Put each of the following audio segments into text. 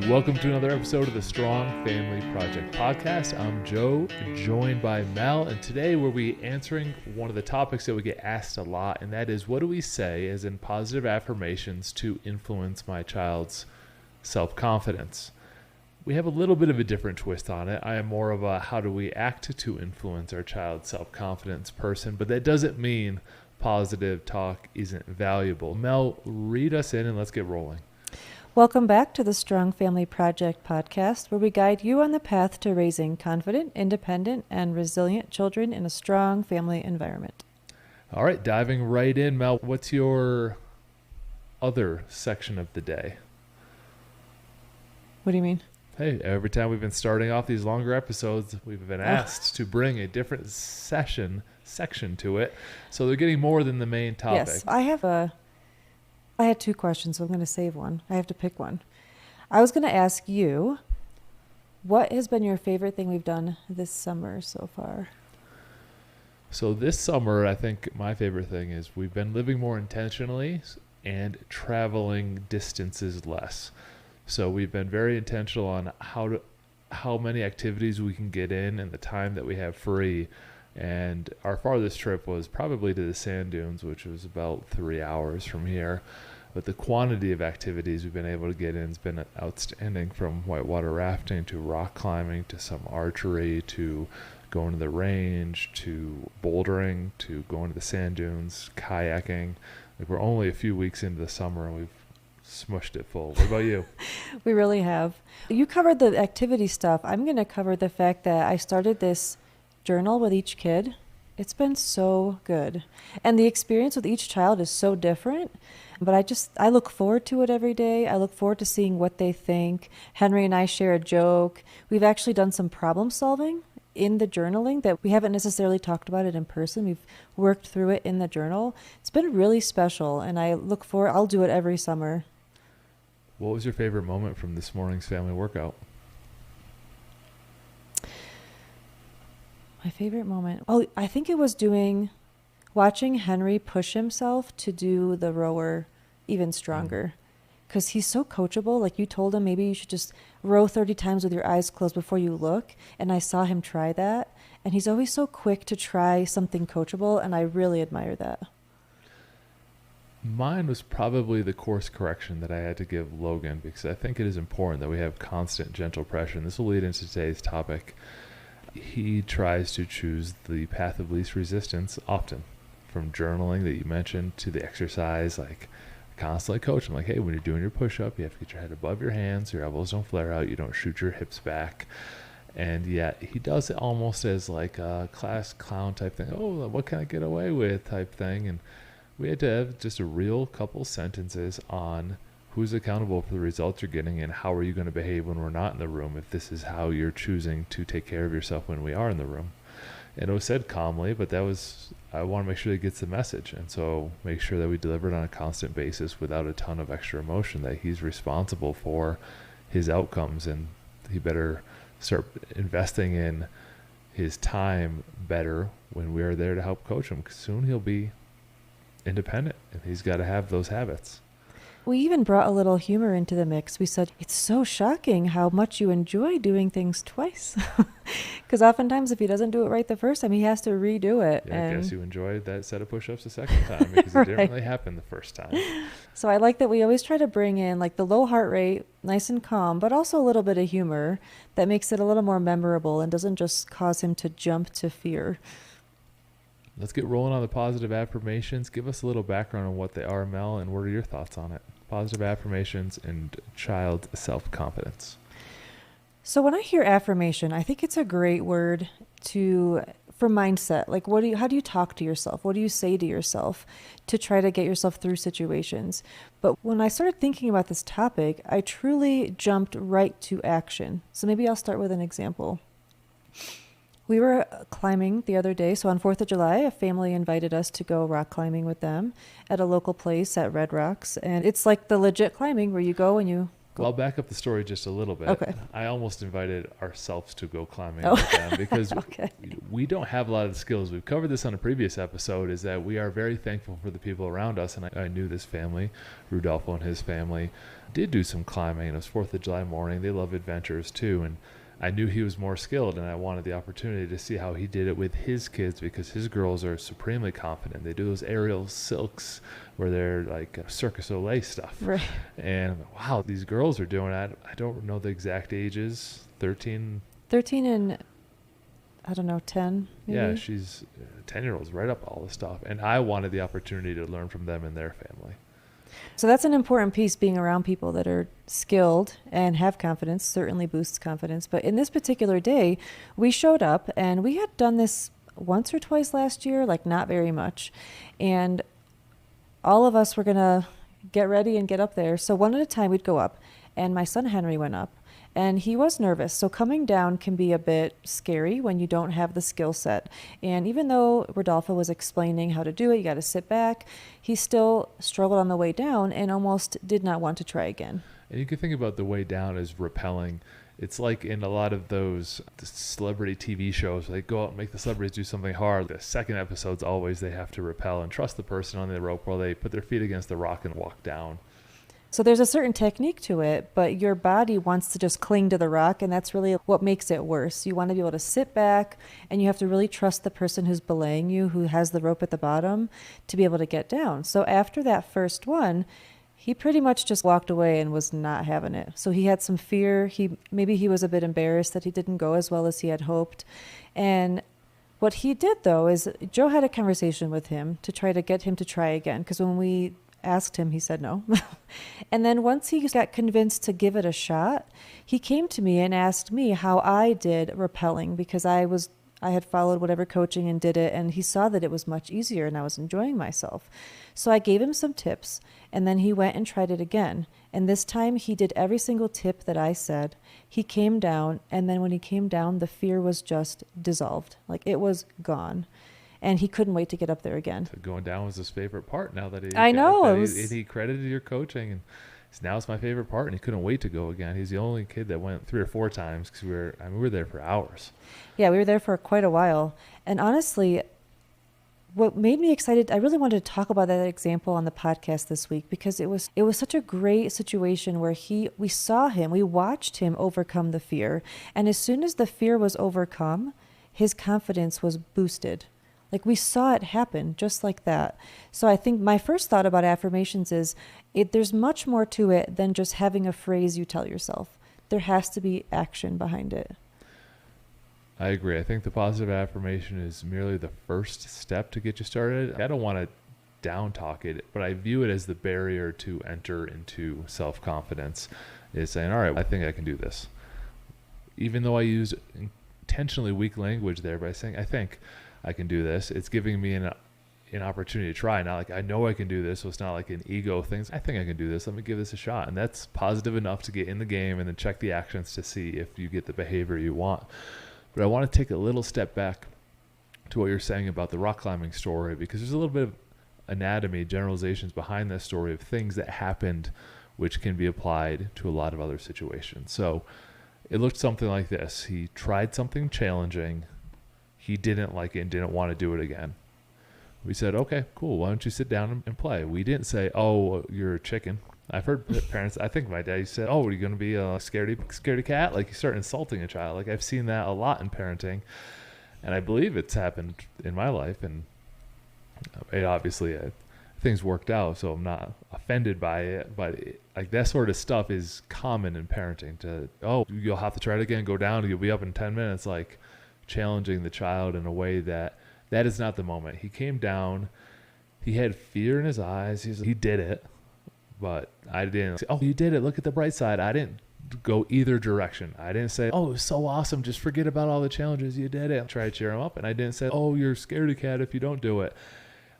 Welcome to another episode of the Strong Family Project podcast. I'm Joe, joined by Mel, and today we'll be answering one of the topics that we get asked a lot, and that is, what do we say as in positive affirmations to influence my child's self-confidence? We have a little bit of a different twist on it. I am more of a how do we act to influence our child's self-confidence person, but that doesn't mean positive talk isn't valuable. Mel, read us in and let's get rolling. Welcome back to the Strong Family Project podcast, where we guide you on the path to raising confident, independent, and resilient children in a strong family environment. All right, diving right in, Mel, what's your other section of the day? What do you mean? Hey, every time we've been starting off these longer episodes, we've been asked to bring a different section to it, so they're getting more than the main topic. Yes, I had two questions, so I'm going to save one. I have to pick one. I was going to ask you, what has been your favorite thing we've done this summer so far? So this summer, I think my favorite thing is we've been living more intentionally and traveling distances less. So we've been very intentional on how many activities we can get in and the time that we have free. And our farthest trip was probably to the sand dunes, which was about 3 hours from here. But the quantity of activities we've been able to get in has been outstanding, from whitewater rafting to rock climbing to some archery to going to the range to bouldering to going to the sand dunes, kayaking. Like, we're only a few weeks into the summer and we've smushed it full. What about you? We really have. You covered the activity stuff. I'm going to cover the fact that I started this journal with each kid. It's been so good. And the experience with each child is so different. But I look forward to it every day. I look forward to seeing what they think. Henry and I share a joke. We've actually done some problem solving in the journaling that we haven't necessarily talked about it in person. We've worked through it in the journal. It's been really special, and I'll do it every summer. What was your favorite moment from this morning's family workout? My favorite moment? Oh, I think it was watching Henry push himself to do the rower even stronger. Because he's so coachable. Like, you told him maybe you should just row 30 times with your eyes closed before you look. And I saw him try that. And he's always so quick to try something coachable. And I really admire that. Mine was probably the course correction that I had to give Logan, because I think it is important that we have constant gentle pressure. And this will lead into today's topic. He tries to choose the path of least resistance often, from journaling that you mentioned to the exercise. Like, constantly coach him, like, hey, when you're doing your push-up, you have to get your head above your hands, your elbows don't flare out, you don't shoot your hips back. And yet he does it almost as like a class clown type thing. Oh, what can I get away with type thing. And we had to have just a real couple sentences on who's accountable for the results you're getting, and how are you going to behave when we're not in the room if this is how you're choosing to take care of yourself when we are in the room. And it was said calmly, but I want to make sure that it gets the message. And so make sure that we deliver it on a constant basis without a ton of extra emotion, that he's responsible for his outcomes, and he better start investing in his time better when we are there to help coach him, because soon he'll be independent and he's got to have those habits. We even brought a little humor into the mix. We said, it's so shocking how much you enjoy doing things twice. Because oftentimes if he doesn't do it right the first time, he has to redo it. Yeah, I guess you enjoyed that set of push-ups the second time, because it didn't really happen the first time. So I like that we always try to bring in like the low heart rate, nice and calm, but also a little bit of humor that makes it a little more memorable and doesn't just cause him to jump to fear. Let's get rolling on the positive affirmations. Give us a little background on what they are, Mel, and what are your thoughts on it? Positive affirmations and child self-confidence. So when I hear affirmation, I think it's a great word for mindset. Like, how do you talk to yourself? What do you say to yourself to try to get yourself through situations? But when I started thinking about this topic, I truly jumped right to action. So maybe I'll start with an example. We were climbing the other day. So on 4th of July, a family invited us to go rock climbing with them at a local place at Red Rocks. And it's like the legit climbing where you go and you Well, I'll back up the story just a little bit. Okay. I almost invited ourselves to go climbing Oh. with them because Okay. we don't have a lot of the skills. We've covered this on a previous episode, is that we are very thankful for the people around us. And I knew this family, Rudolfo and his family, did do some climbing. It was 4th of July morning. They love adventures too. And I knew he was more skilled, and I wanted the opportunity to see how he did it with his kids, because his girls are supremely confident. They do those aerial silks where they're like Circus Olay stuff. Right. And I'm like, wow, these girls are doing that. I don't know the exact ages. 13. 13 and, I don't know, 10 maybe? Yeah, she's 10-year-olds right up all this stuff. And I wanted the opportunity to learn from them and their family. So that's an important piece. Being around people that are skilled and have confidence certainly boosts confidence. But in this particular day, we showed up, and we had done this once or twice last year, like not very much. And all of us were going to get ready and get up there. So one at a time we'd go up, and my son Henry went up, and he was nervous. So coming down can be a bit scary when you don't have the skill set. And even though Rodolfo was explaining how to do it, you got to sit back, he still struggled on the way down and almost did not want to try again. And you can think about the way down as repelling. It's like in a lot of those celebrity TV shows, they go out and make the celebrities do something hard. The second episode's always they have to repel and trust the person on the rope while they put their feet against the rock and walk down. So there's a certain technique to it, but your body wants to just cling to the rock, and that's really what makes it worse. You want to be able to sit back, and you have to really trust the person who's belaying you, who has the rope at the bottom, to be able to get down. So after that first one, he pretty much just walked away and was not having it. So he had some fear. Maybe he was a bit embarrassed that he didn't go as well as he had hoped. And what he did, though, is Joe had a conversation with him to try to get him to try again, because when we asked him, he said no. And then once he got convinced to give it a shot, he came to me and asked me how I did rappelling, because I had followed whatever coaching and did it, and he saw that it was much easier and I was enjoying myself. So I gave him some tips, and then he went and tried it again. And this time he did every single tip that I said. He came down, and then when he came down, the fear was just dissolved. Like, it was gone. And he couldn't wait to get up there again. So going down was his favorite part now that he... I know. He credited your coaching, and now it's my favorite part, and he couldn't wait to go again. He's the only kid that went 3 or 4 times, because we were there for hours. Yeah, we were there for quite a while. And honestly, what made me excited, I really wanted to talk about that example on the podcast this week, because it was such a great situation where we watched him overcome the fear. And as soon as the fear was overcome, his confidence was boosted. Like, we saw it happen just like that. So I think my first thought about affirmations is there's much more to it than just having a phrase you tell yourself. There has to be action behind it. I agree. I think the positive affirmation is merely the first step to get you started. I don't want to down talk it, but I view it as the barrier to enter into self-confidence, is saying, all right, I think I can do this. Even though I use intentionally weak language there by saying, I think I can do this, it's giving me an opportunity to try. Not like, I know I can do this, so it's not like an ego thing. I think I can do this. Let me give this a shot. And that's positive enough to get in the game and then check the actions to see if you get the behavior you want. But I want to take a little step back to what you're saying about the rock climbing story, because there's a little bit of anatomy, generalizations behind that story of things that happened which can be applied to a lot of other situations. So it looked something like this. He tried something challenging. He didn't like it and didn't want to do it again. We said, okay, cool. Why don't you sit down and play? We didn't say, oh, you're a chicken. I've heard parents, I think my dad said, oh, are you going to be a scaredy cat? Like, you start insulting a child. Like, I've seen that a lot in parenting. And I believe it's happened in my life. And it obviously, things worked out, so I'm not offended by it. But like, that sort of stuff is common in parenting. You'll have to try it again, go down, you'll be up in 10 minutes. Like, challenging the child in a way that is not the moment. He came down. He had fear in his eyes. He did it. But I didn't say, oh, you did it. Look at the bright side. I didn't go either direction. I didn't say, oh, it was so awesome. Just forget about all the challenges. You did it. Try to cheer him up. And I didn't say, oh, you're a scaredy cat if you don't do it.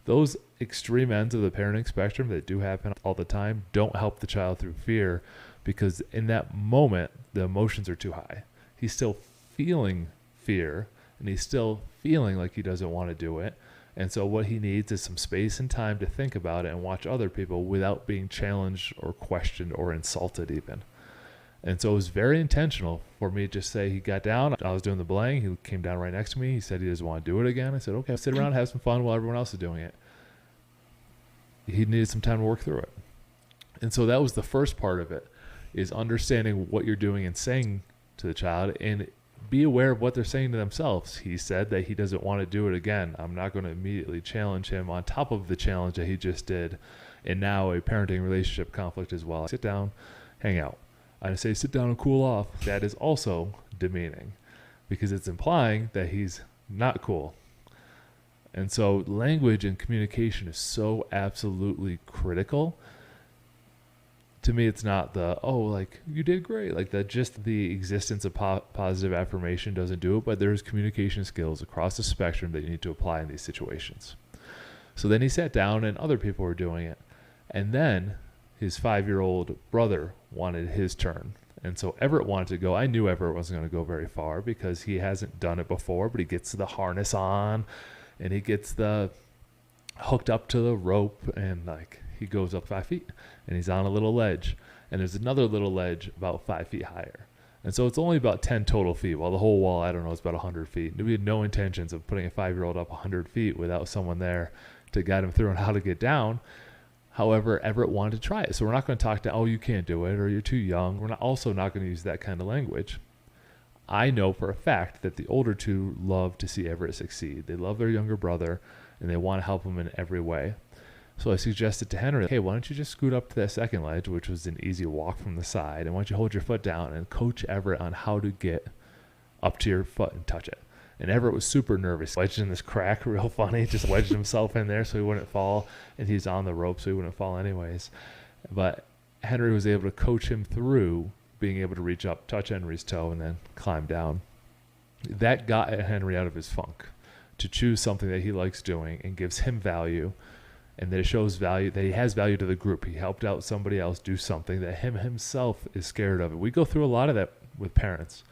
Those extreme ends of the parenting spectrum that do happen all the time don't help the child through fear, because in that moment, the emotions are too high. He's still feeling fear, and he's still feeling like he doesn't want to do it. And so what he needs is some space and time to think about it and watch other people without being challenged or questioned or insulted even. And so it was very intentional for me to just say, he got down. I was doing the belaying. He came down right next to me. He said he doesn't want to do it again. I said, okay, sit around, have some fun while everyone else is doing it. He needed some time to work through it. And so that was the first part of it, is understanding what you're doing and saying to the child, and be aware of what they're saying to themselves. He said that he doesn't want to do it again. I'm not going to immediately challenge him on top of the challenge that he just did, and now a parenting relationship conflict as well. Sit down, hang out. I say sit down and cool off. That is also demeaning, because it's implying that he's not cool. And so language and communication is so absolutely critical. To me, it's not the, oh, like, you did great. Like, that just the existence of positive affirmation doesn't do it, but there's communication skills across the spectrum that you need to apply in these situations. So then he sat down and other people were doing it. And then his 5-year-old brother wanted his turn. And so Everett wanted to go. I knew Everett wasn't going to go very far because he hasn't done it before, but he gets the harness on and he gets the hooked up to the rope, and like he goes up 5 feet and he's on a little ledge, and there's another little ledge about 5 feet higher. And so it's only about 10 total feet, while the whole wall, I don't know, is about 100 feet. We had no intentions of putting a 5-year-old up 100 feet without someone there to guide him through on how to get down. However, Everett wanted to try it. So we're not going to talk to, oh, you can't do it, or you're too young. We're also not going to use that kind of language. I know for a fact that the older two love to see Everett succeed. They love their younger brother, and they want to help him in every way. So I suggested to Henry, hey, why don't you just scoot up to that second ledge, which was an easy walk from the side, and why don't you hold your foot down and coach Everett on how to get up to your foot and touch it. And Everett was super nervous, wedged in this crack, real funny, just wedged himself in there so he wouldn't fall, and he's on the rope so he wouldn't fall anyways. But Henry was able to coach him through being able to reach up, touch Henry's toe, and then climb down. That got Henry out of his funk, to choose something that he likes doing and gives him value, and that it shows value, that he has value to the group. He helped out somebody else do something that him himself is scared of. We go through a lot of that with parents.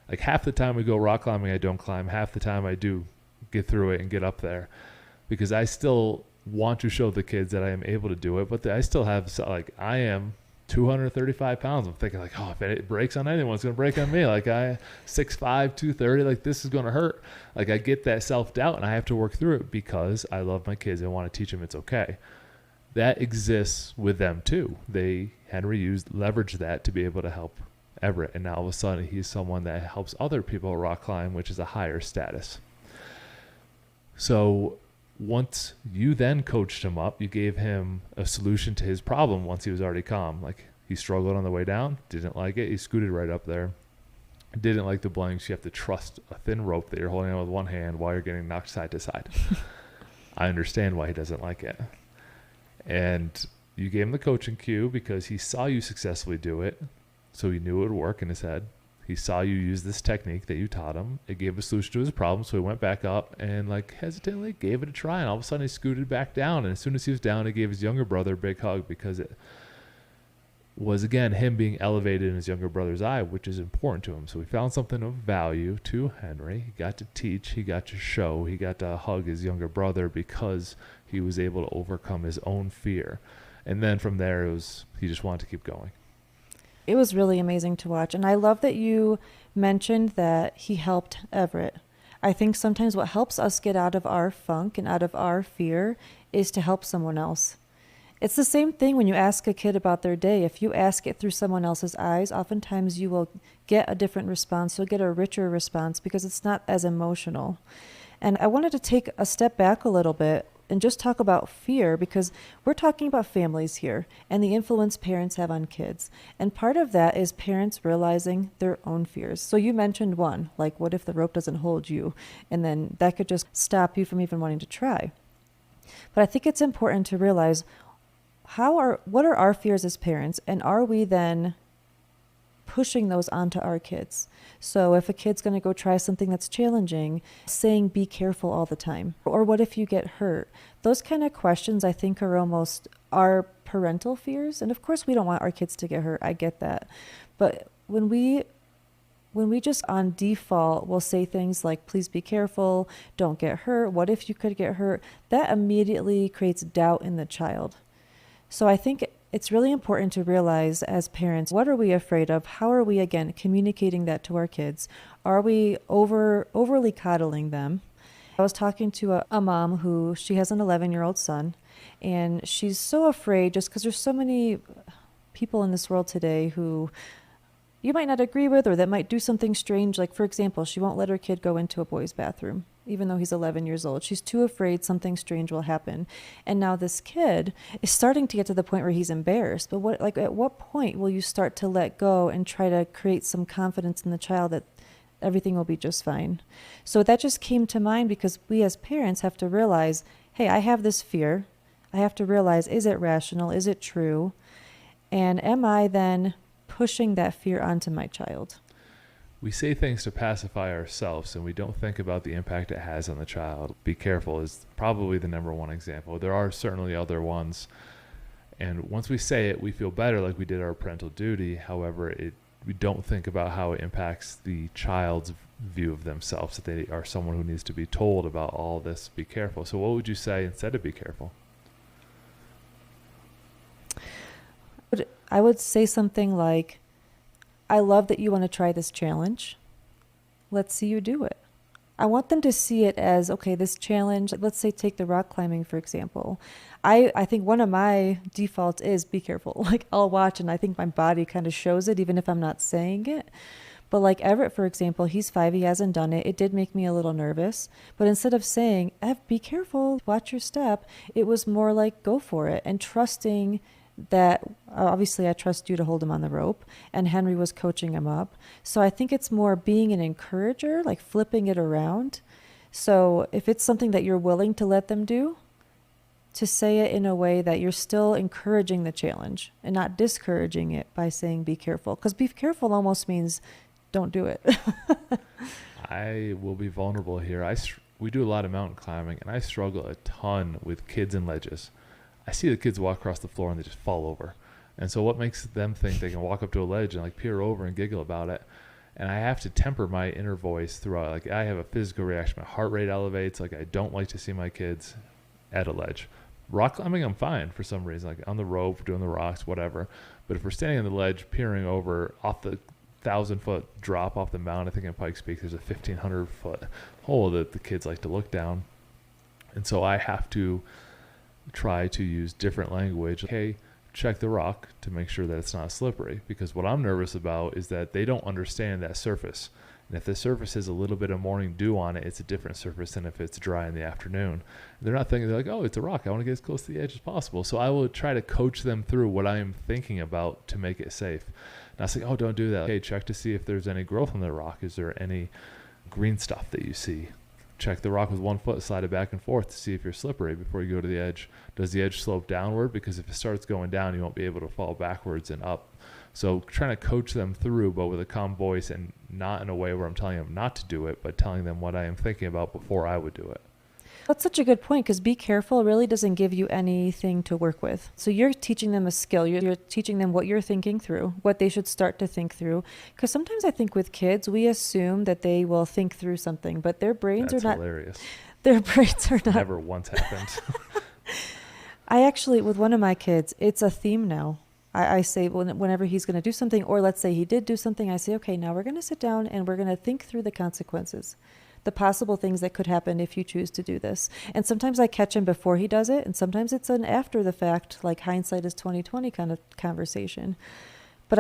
Like half the time we go rock climbing, I don't climb. Half the time I do get through it and get up there, because I still want to show the kids that I am able to do it. But I still have, like, I am 235 pounds. I'm thinking like, oh, if it breaks on anyone, it's going to break on me. Like, I 6'5", 230, like this is going to hurt. Like, I get that self-doubt and I have to work through it because I love my kids. I want to teach them it's okay. That exists with them too. Henry leveraged that to be able to help Everett, and now all of a sudden he's someone that helps other people rock climb, which is a higher status. So once you then coached him up, you gave him a solution to his problem once he was already calm. Like, he struggled on the way down, didn't like it, he scooted right up there. Didn't like the blanks. You have to trust a thin rope that you're holding on with one hand while you're getting knocked side to side. I understand why he doesn't like it. And you gave him the coaching cue because he saw you successfully do it. So he knew it would work in his head. He saw you use this technique that you taught him. It gave a solution to his problem. So he went back up and like hesitantly gave it a try. And all of a sudden he scooted back down. And as soon as he was down, he gave his younger brother a big hug, because it was, again, him being elevated in his younger brother's eye, which is important to him. So he found something of value to Henry. He got to teach, he got to show, he got to hug his younger brother because he was able to overcome his own fear. And then from there, he just wanted to keep going. It was really amazing to watch. And I love that you mentioned that he helped Everett. I think sometimes what helps us get out of our funk and out of our fear is to help someone else. It's the same thing when you ask a kid about their day. If you ask it through someone else's eyes, oftentimes you will get a different response. You'll get a richer response because it's not as emotional. And I wanted to take a step back a little bit and just talk about fear, because we're talking about families here and the influence parents have on kids. And part of that is parents realizing their own fears. So you mentioned one, like, what if the rope doesn't hold you? And then that could just stop you from even wanting to try. But I think it's important to realize what are our fears as parents, and are we then pushing those onto our kids? So if a kid's going to go try something that's challenging, saying be careful all the time, or what if you get hurt? Those kind of questions, I think, are almost our parental fears. And of course we don't want our kids to get hurt. I get that. But when we just on default will say things like, please be careful, don't get hurt, what if you could get hurt, that immediately creates doubt in the child. So I think it's really important to realize as parents, what are we afraid of? How are we, again, communicating that to our kids? Are we overly coddling them? I was talking to a mom who she has an 11-year-old son, and she's so afraid just because there's so many people in this world today who you might not agree with or that might do something strange. Like, for example, she won't let her kid go into a boy's bathroom, even though he's 11 years old. She's too afraid something strange will happen. And now this kid is starting to get to the point where he's embarrassed. But at what point will you start to let go and try to create some confidence in the child that everything will be just fine? So that just came to mind because we as parents have to realize, hey, I have this fear. I have to realize, is it rational? Is it true? And am I then pushing that fear onto my child? We say things to pacify ourselves, and we don't think about the impact it has on the child. Be careful is probably the number one example. There are certainly other ones. And once we say it, we feel better, like we did our parental duty. However, we don't think about how it impacts the child's view of themselves, that they are someone who needs to be told about all this. Be careful. So what would you say instead of be careful? I would say something like, I love that you want to try this challenge. Let's see you do it. I want them to see it as, okay, this challenge, let's say take the rock climbing, for example. I think one of my defaults is be careful. Like, I'll watch and I think my body kind of shows it, even if I'm not saying it. But like Everett, for example, he's 5, he hasn't done it. It did make me a little nervous. But instead of saying, be careful, watch your step, it was more like, go for it, and trusting that obviously I trust you to hold him on the rope, and Henry was coaching him up. So I think it's more being an encourager, like flipping it around. So if it's something that you're willing to let them do, to say it in a way that you're still encouraging the challenge and not discouraging it by saying be careful, because be careful almost means don't do it. I will be vulnerable here. We do a lot of mountain climbing, and I struggle a ton with kids and ledges. I see the kids walk across the floor and they just fall over. And so what makes them think they can walk up to a ledge and like peer over and giggle about it? And I have to temper my inner voice throughout. Like, I have a physical reaction. My heart rate elevates. Like, I don't like to see my kids at a ledge. Rock climbing, I'm fine for some reason. Like on the rope, doing the rocks, whatever. But if we're standing on the ledge, peering over off the 1,000-foot drop off the mountain, I think in Pikes Peak there's a 1,500-foot hole that the kids like to look down. And so I have to try to use different language. Hey, check the rock to make sure that it's not slippery, because what I'm nervous about is that they don't understand that surface. And if the surface has a little bit of morning dew on it, it's a different surface than if it's dry in the afternoon. They're not thinking, they're like, oh, it's a rock, I want to get as close to the edge as possible. So I will try to coach them through what I am thinking about to make it safe. Not saying, oh, don't do that. Hey, check to see if there's any growth on the rock. Is there any green stuff that you see? Check the rock with 1 foot, slide it back and forth to see if you're slippery before you go to the edge. Does the edge slope downward? Because if it starts going down, you won't be able to fall backwards and up. So trying to coach them through, but with a calm voice and not in a way where I'm telling them not to do it, but telling them what I am thinking about before I would do it. That's such a good point, because be careful really doesn't give you anything to work with. So you're teaching them a skill. You're teaching them what you're thinking through, what they should start to think through. Because sometimes I think with kids, we assume that they will think through something, but their brains That's are not. Hilarious. Their brains are not. Never once happened. I actually, with one of my kids, it's a theme now. I say whenever he's going to do something, or let's say he did do something, I say, okay, now we're going to sit down and we're going to think through the consequences, the possible things that could happen if you choose to do this. And sometimes I catch him before he does it, and sometimes it's an after the fact, like hindsight is 20/20 kind of conversation. But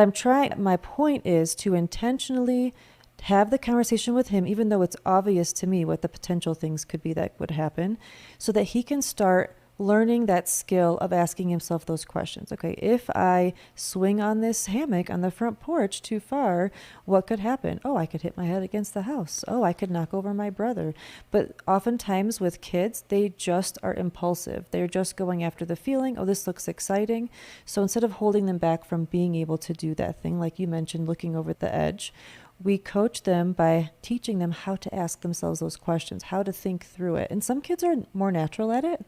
my point is to intentionally have the conversation with him, even though it's obvious to me what the potential things could be that would happen, so that he can start learning that skill of asking himself those questions. Okay, if I swing on this hammock on the front porch too far, what could happen? Oh, I could hit my head against the house. Oh, I could knock over my brother. But oftentimes with kids, they just are impulsive. They're just going after the feeling, oh, this looks exciting. So instead of holding them back from being able to do that thing, like you mentioned, looking over the edge, we coach them by teaching them how to ask themselves those questions, how to think through it. And some kids are more natural at it.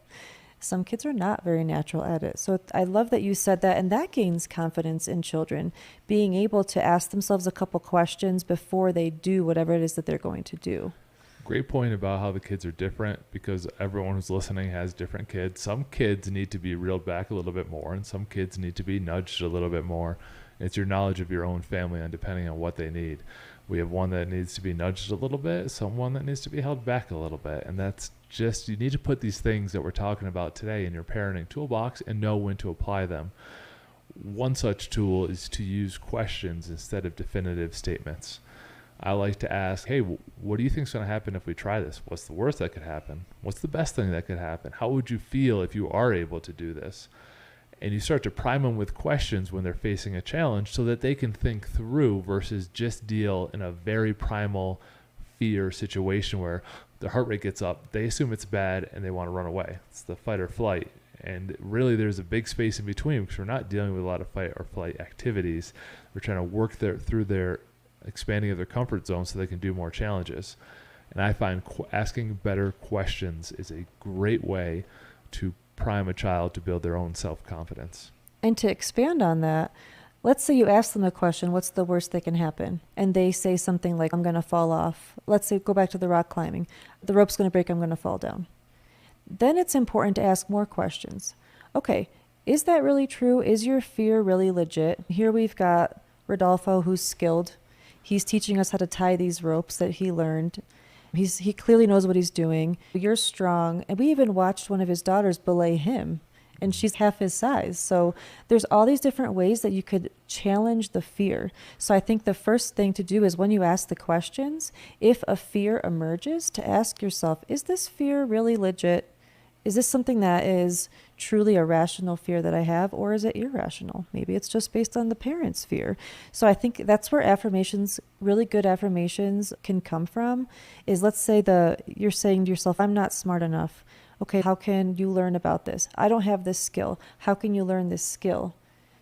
Some kids are not very natural at it. So I love that you said that, and that gains confidence in children, being able to ask themselves a couple questions before they do whatever it is that they're going to do. Great point about how the kids are different, because everyone who's listening has different kids. Some kids need to be reeled back a little bit more, and some kids need to be nudged a little bit more. It's your knowledge of your own family and depending on what they need. We have one that needs to be nudged a little bit, someone that needs to be held back a little bit. And that's just, you need to put these things that we're talking about today in your parenting toolbox and know when to apply them. One such tool is to use questions instead of definitive statements. I like to ask, hey, what do you think is going to happen if we try this? What's the worst that could happen? What's the best thing that could happen? How would you feel if you are able to do this? And you start to prime them with questions when they're facing a challenge so that they can think through versus just deal in a very primal fear situation where their heart rate gets up, they assume it's bad, and they want to run away. It's the fight or flight. And really there's a big space in between because we're not dealing with a lot of fight or flight activities. We're trying to work through their expanding of their comfort zone so they can do more challenges. And I find asking better questions is a great way to prime a child to build their own self-confidence. And to expand on that, let's say you ask them a question, what's the worst that can happen? And they say something like, I'm going to fall off. Let's say, go back to the rock climbing. The rope's going to break, I'm going to fall down. Then it's important to ask more questions. Okay, is that really true? Is your fear really legit? Here we've got Rodolfo, who's skilled. He's teaching us how to tie these ropes that he learned. He clearly knows what he's doing. You're strong. And we even watched one of his daughters belay him, and she's half his size. So there's all these different ways that you could challenge the fear. So I think the first thing to do is when you ask the questions, if a fear emerges, to ask yourself, is this fear really legit? Is this something that is truly a rational fear that I have, or is it irrational? Maybe it's just based on the parent's fear. So I think that's where affirmations, really good affirmations, can come from. Is, let's say you're saying to yourself, I'm not smart enough. Okay, how can you learn about this? I don't have this skill. How can you learn this skill?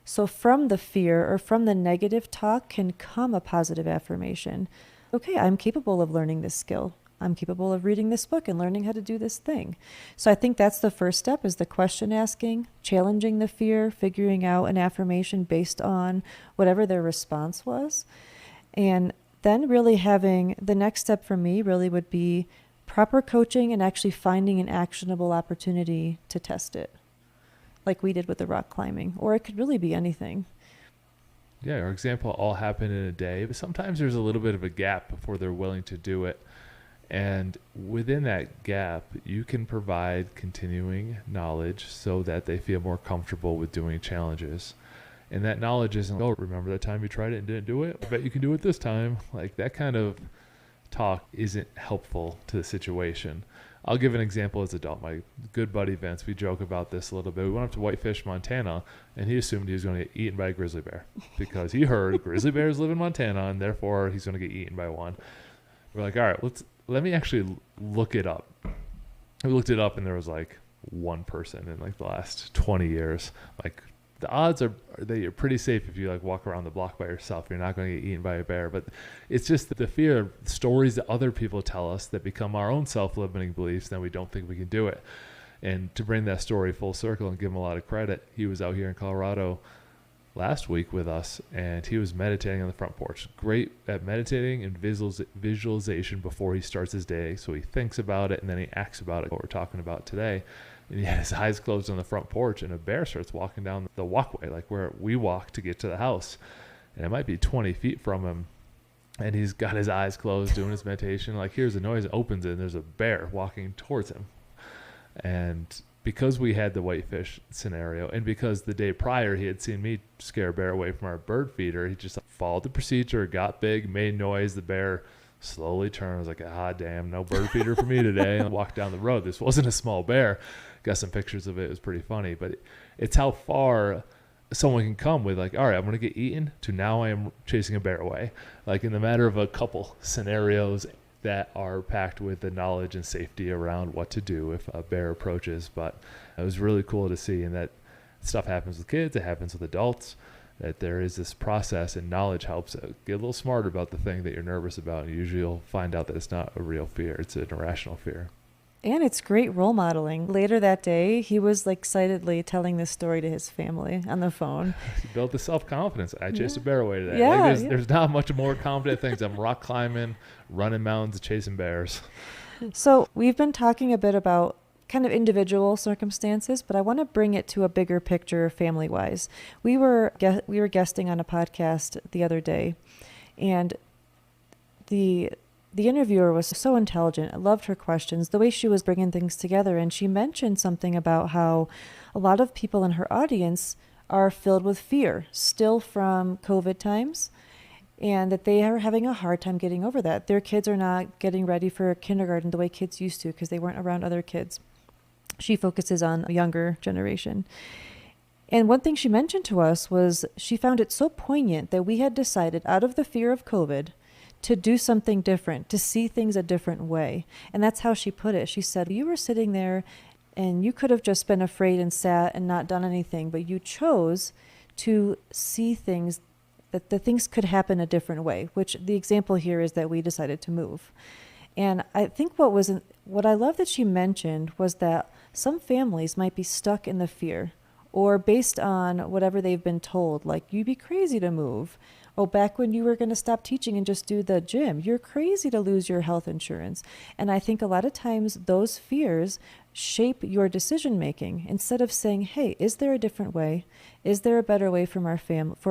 So from the fear or from the negative talk can come a positive affirmation. Okay, I'm capable of learning this skill. I'm capable of reading this book and learning how to do this thing. So I think that's the first step, is the question asking, challenging the fear, figuring out an affirmation based on whatever their response was. And then really having, the next step for me really would be proper coaching and actually finding an actionable opportunity to test it, like we did with the rock climbing, or it could really be anything. Yeah, our example all happened in a day, but sometimes there's a little bit of a gap before they're willing to do it. And within that gap, you can provide continuing knowledge so that they feel more comfortable with doing challenges. And that knowledge isn't, oh, remember that time you tried it and didn't do it? I bet you can do it this time. Like, that kind of talk isn't helpful to the situation. I'll give an example as an adult. My good buddy Vince, we joke about this a little bit. We went up to Whitefish, Montana, and he assumed he was going to get eaten by a grizzly bear because he heard grizzly bears live in Montana, and therefore he's going to get eaten by one. We're like, all right, let me actually look it up. We looked it up, and there was like one person in like the last 20 years. Like, the odds are that you're pretty safe if you like walk around the block by yourself. You're not going to get eaten by a bear. But it's just the fear of stories that other people tell us that become our own self-limiting beliefs. Then we don't think we can do it. And to bring that story full circle and give him a lot of credit, he was out here in Colorado last week with us, and he was meditating on the front porch. Great at meditating and visualization before he starts his day. So he thinks about it and then he acts about it, what we're talking about today. And he had his eyes closed on the front porch, and a bear starts walking down the walkway, like where we walk to get to the house. And it might be 20 feet from him. And he's got his eyes closed doing his meditation. Like, hears a noise, opens it, and there's a bear walking towards him. And because we had the whitefish scenario, and because the day prior he had seen me scare a bear away from our bird feeder, he just followed the procedure, got big, made noise. The bear slowly turned. I was like, ah, damn, no bird feeder for me today. And walked down the road. This wasn't a small bear. Got some pictures of it. It was pretty funny. But it's how far someone can come with, like, all right, I'm going to get eaten, to now I am chasing a bear away. Like, in the matter of a couple scenarios that are packed with the knowledge and safety around what to do if a bear approaches. But it was really cool to see, and that stuff happens with kids, it happens with adults, that there is this process, and knowledge helps get a little smarter about the thing that you're nervous about. And usually you'll find out that it's not a real fear, it's an irrational fear. And it's great role modeling. Later that day, he was like excitedly telling this story to his family on the phone. You build the self-confidence. I chased a Yeah. bear away today. Like Yeah, there's not much more confident things. I'm rock climbing, running mountains, chasing bears. So we've been talking a bit about kind of individual circumstances, but I want to bring it to a bigger picture family-wise. We were guesting on a podcast the other day, and the interviewer was so intelligent. I loved her questions, the way she was bringing things together, and she mentioned something about how a lot of people in her audience are filled with fear still from COVID times, and that they are having a hard time getting over that. Their kids are not getting ready for kindergarten the way kids used to because they weren't around other kids. She focuses on a younger generation. And one thing she mentioned to us was she found it so poignant that we had decided, out of the fear of COVID, to do something different, to see things a different way. And that's how she put it. She said, you were sitting there and you could have just been afraid and sat and not done anything, but you chose to see things, that the things could happen a different way, which the example here is that we decided to move. And I think what I love that she mentioned was that some families might be stuck in the fear, or based on whatever they've been told, like, you'd be crazy to move. Oh, back when you were going to stop teaching and just do the gym, you're crazy to lose your health insurance. And I think a lot of times those fears shape your decision making. Instead of saying, hey, is there a different way? Is there a better way for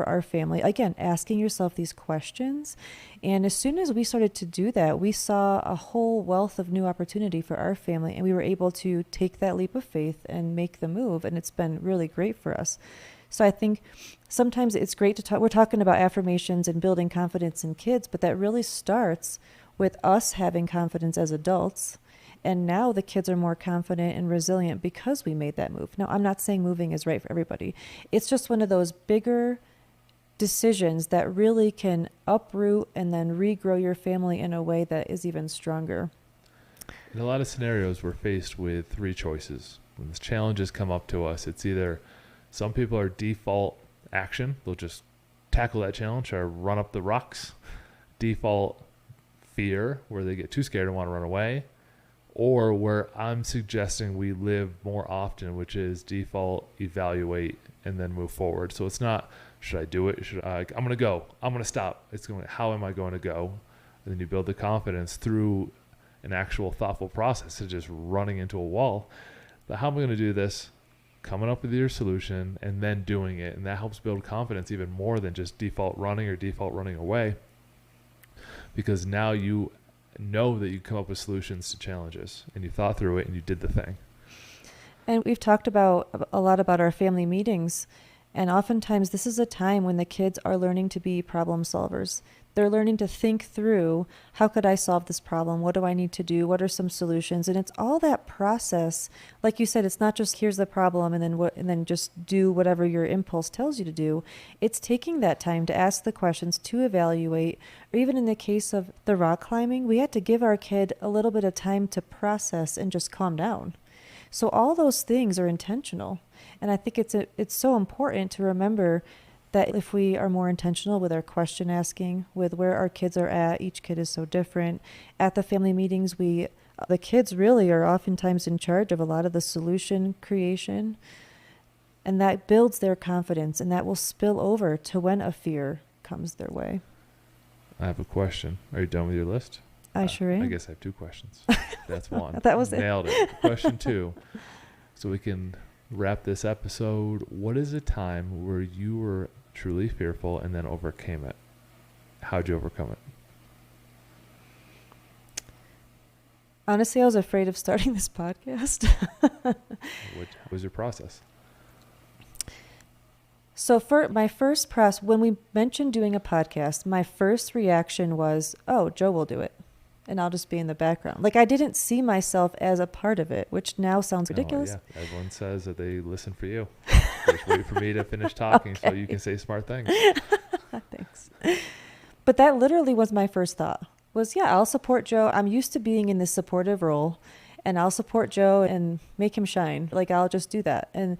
our family? Again, asking yourself these questions. And as soon as we started to do that, we saw a whole wealth of new opportunity for our family, and we were able to take that leap of faith and make the move. And it's been really great for us. So I think sometimes it's great to talk. We're talking about affirmations and building confidence in kids, but that really starts with us having confidence as adults. And now the kids are more confident and resilient because we made that move. Now, I'm not saying moving is right for everybody. It's just one of those bigger decisions that really can uproot and then regrow your family in a way that is even stronger. In a lot of scenarios, we're faced with three choices. When the challenges come up to us, it's either some people are default action. They'll just tackle that challenge or run up the rocks. Default fear, where they get too scared and want to run away. Or where I'm suggesting we live more often, which is default, evaluate, and then move forward. So it's not, should I do it? I'm going to go. I'm going to stop. It's going. How am I going to go? And then you build the confidence through an actual thoughtful process of just running into a wall. But how am I going to do this? Coming up with your solution and then doing it. And that helps build confidence even more than just default running or default running away. Because now you know that you come up with solutions to challenges and you thought through it and you did the thing. And we've talked about a lot about our family meetings. And oftentimes this is a time when the kids are learning to be problem solvers. They're learning to think through, how could I solve this problem? What do I need to do? What are some solutions? And it's all that process. Like you said, it's not just here's the problem and then just do whatever your impulse tells you to do. It's taking that time to ask the questions, to evaluate, or even in the case of the rock climbing, we had to give our kid a little bit of time to process and just calm down. So all those things are intentional. And I think it's so important to remember that if we are more intentional with our question asking, with where our kids are at, each kid is so different. At the family meetings, the kids really are oftentimes in charge of a lot of the solution creation. And that builds their confidence, and that will spill over to when a fear comes their way. I have a question. Are you done with your list? I sure am. I guess I have two questions. That's one. That was Nailed it. Question two. So we can wrap this episode. What is a time where you were truly fearful and then overcame it? How'd you overcome it? Honestly, I was afraid of starting this podcast. What was your process? So for my first process, when we mentioned doing a podcast, my first reaction was, oh, Joe will do it. And I'll just be in the background. Like, I didn't see myself as a part of it, which now sounds ridiculous. Yeah, everyone says that they listen for you. Just wait for me to finish talking so you can say smart things. Thanks. But that literally was my first thought, was, yeah, I'll support Joe. I'm used to being in this supportive role, and I'll support Joe and make him shine. Like, I'll just do that. And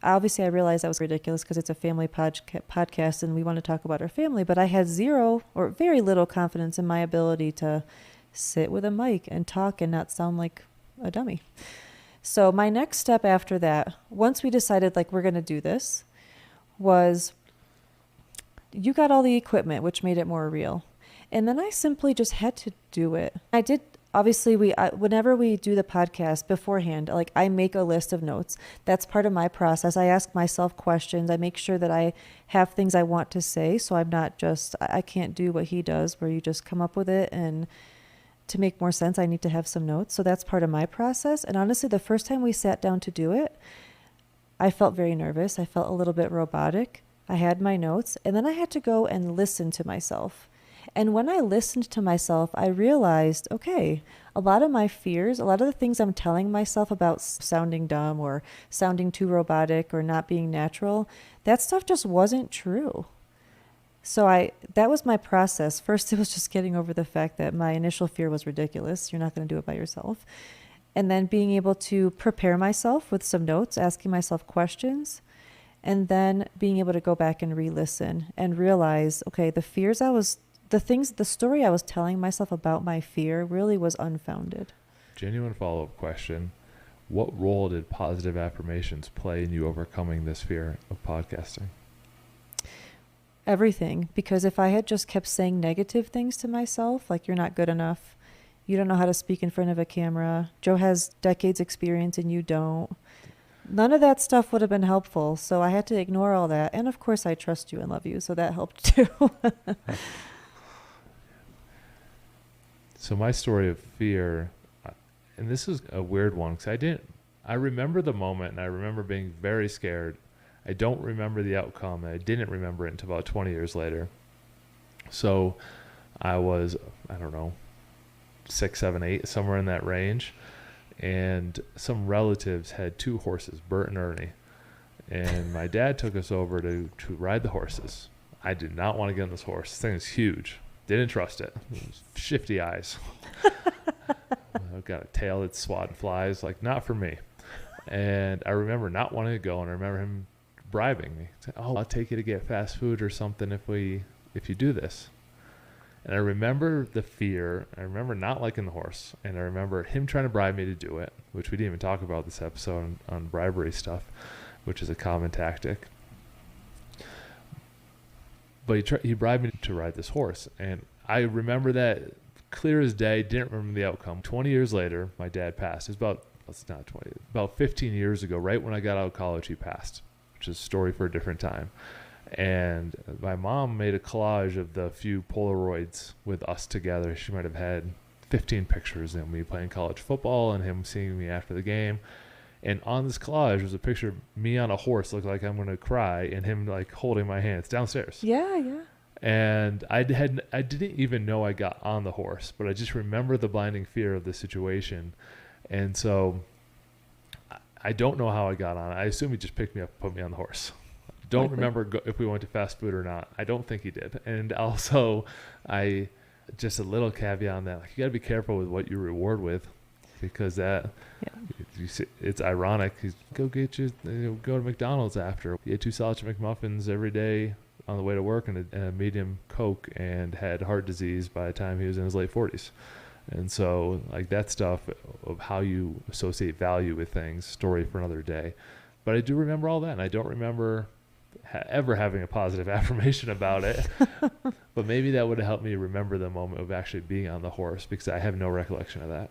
obviously I realized that was ridiculous because it's a family podcast and we want to talk about our family, but I had zero or very little confidence in my ability to sit with a mic and talk and not sound like a dummy. So my next step after that, once we decided like we're going to do this, was you got all the equipment, which made it more real. And then I simply just had to do it. I did. Obviously, whenever we do the podcast beforehand, like I make a list of notes. That's part of my process. I ask myself questions. I make sure that I have things I want to say. So I'm not just, I can't do what he does where you just come up with it. And to make more sense, I need to have some notes. So that's part of my process. And honestly, the first time we sat down to do it, I felt very nervous. I felt a little bit robotic. I had my notes and then I had to go and listen to myself. And when I listened to myself, I realized, okay, a lot of my fears, a lot of the things I'm telling myself about sounding dumb or sounding too robotic or not being natural, that stuff just wasn't true. So that was my process. First, it was just getting over the fact that my initial fear was ridiculous. You're not going to do it by yourself. And then being able to prepare myself with some notes, asking myself questions, and then being able to go back and re-listen and realize, okay, the story I was telling myself about my fear really was unfounded. Genuine follow-up question. What role did positive affirmations play in you overcoming this fear of podcasting? Everything. Because if I had just kept saying negative things to myself, like you're not good enough, you don't know how to speak in front of a camera, Joe has decades experience and you don't, none of that stuff would have been helpful. So I had to ignore all that. And of course I trust you and love you. So that helped too. So my story of fear, and this is a weird one because I remember the moment and I remember being very scared. I don't remember the outcome. I didn't remember it until about 20 years later. So I was, I don't know, 6, 7, 8, somewhere in that range. And some relatives had 2 horses, Bert and Ernie. And my dad took us over to ride the horses. I did not want to get on this horse. This thing is huge. Didn't trust it. Shifty eyes. I've got a tail that's swatting flies. Like, not for me. And I remember not wanting to go, and I remember him bribing me. Saying, "Oh, I'll take you to get fast food or something if you do this." And I remember the fear. I remember not liking the horse. And I remember him trying to bribe me to do it, which we didn't even talk about this episode on bribery stuff, which is a common tactic. But he bribed me to ride this horse. And I remember that clear as day, didn't remember the outcome. 20 years later, my dad passed. About 15 years ago, right when I got out of college, he passed, which is a story for a different time. And my mom made a collage of the few Polaroids with us together. She might have had 15 pictures of me playing college football and him seeing me after the game. And on this collage was a picture of me on a horse, looked like I'm going to cry, and him like holding my hand. It's downstairs. Yeah. And I didn't even know I got on the horse, but I just remember the blinding fear of the situation. And so I don't know how I got on it. I assume he just picked me up and put me on the horse. Don't remember if we went to fast food or not. I don't think he did. And also, just a little caveat on that, like, you got to be careful with what you reward with, because it's ironic. Go to McDonald's after. He had 2 sausage McMuffins every day on the way to work and a medium Coke, and had heart disease by the time he was in his late 40s. And so, like, that stuff of how you associate value with things, story for another day. But I do remember all that, and I don't remember ever having a positive affirmation about it. But maybe that would have helped me remember the moment of actually being on the horse, because I have no recollection of that.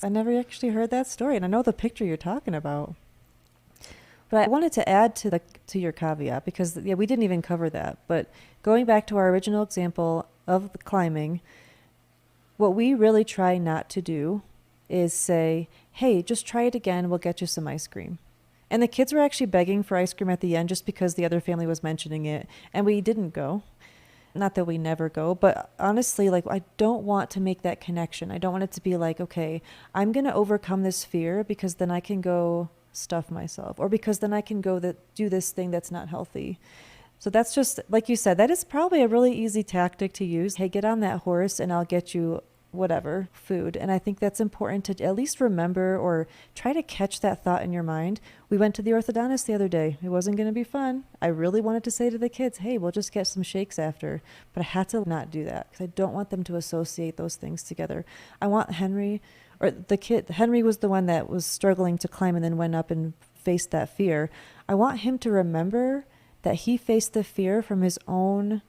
I never actually heard that story, and I know the picture you're talking about. But I wanted to add to your caveat, because we didn't even cover that. But going back to our original example of the climbing, what we really try not to do is say, "Hey, just try it again. We'll get you some ice cream." And the kids were actually begging for ice cream at the end just because the other family was mentioning it, and we didn't go. Not that we never go, but honestly, like, I don't want to make that connection. I don't want it to be like, okay, I'm going to overcome this fear because then I can go stuff myself, or because then I can go do this thing that's not healthy. So that's just, like you said, that is probably a really easy tactic to use. Hey, get on that horse and I'll get you whatever food. And I think that's important to at least remember, or try to catch that thought in your mind. We went to the orthodontist the other day. It wasn't going to be fun. I really wanted to say to the kids, hey, we'll just get some shakes after, but I had to not do that because I don't want them to associate those things together. I want Henry or the kid, Henry was the one that was struggling to climb and then went up and faced that fear. I want him to remember that he faced the fear from his own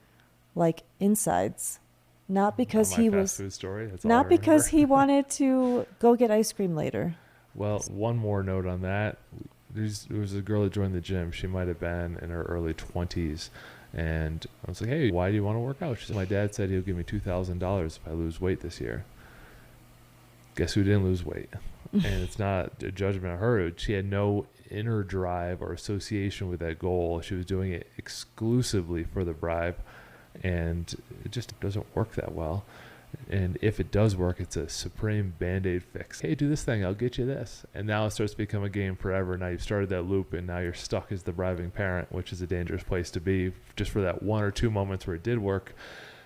like insides, not because he was food story. That's not because he wanted to go get ice cream later. Well, one more note on that. There was a girl that joined the gym. She might have been in her early 20s. And I was like, hey, why do you want to work out? She said, my dad said he'll give me $2,000 if I lose weight this year. Guess who didn't lose weight? And it's not a judgment of her. She had no inner drive or association with that goal. She was doing it exclusively for the bribe. And it just doesn't work that well. And if it does work, it's a supreme Band-Aid fix. Hey, do this thing, I'll get you this. And now it starts to become a game forever. Now you've started that loop, and now you're stuck as the bribing parent, which is a dangerous place to be. Just for that 1 or 2 moments where it did work,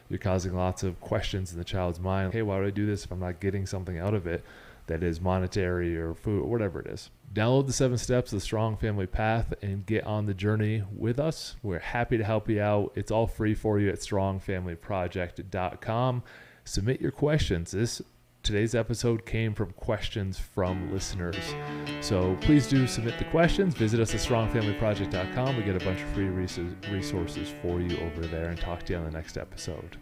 you're causing lots of questions in the child's mind. Hey, why would I do this if I'm not getting something out of it that is monetary or food or whatever it is? Download the 7 steps of the Strong Family Path and get on the journey with us. We're happy to help you out. It's all free for you at strongfamilyproject.com. Submit your questions. Today's episode came from questions from listeners. So please do submit the questions. Visit us at strongfamilyproject.com. We get a bunch of free resources for you over there, and talk to you on the next episode.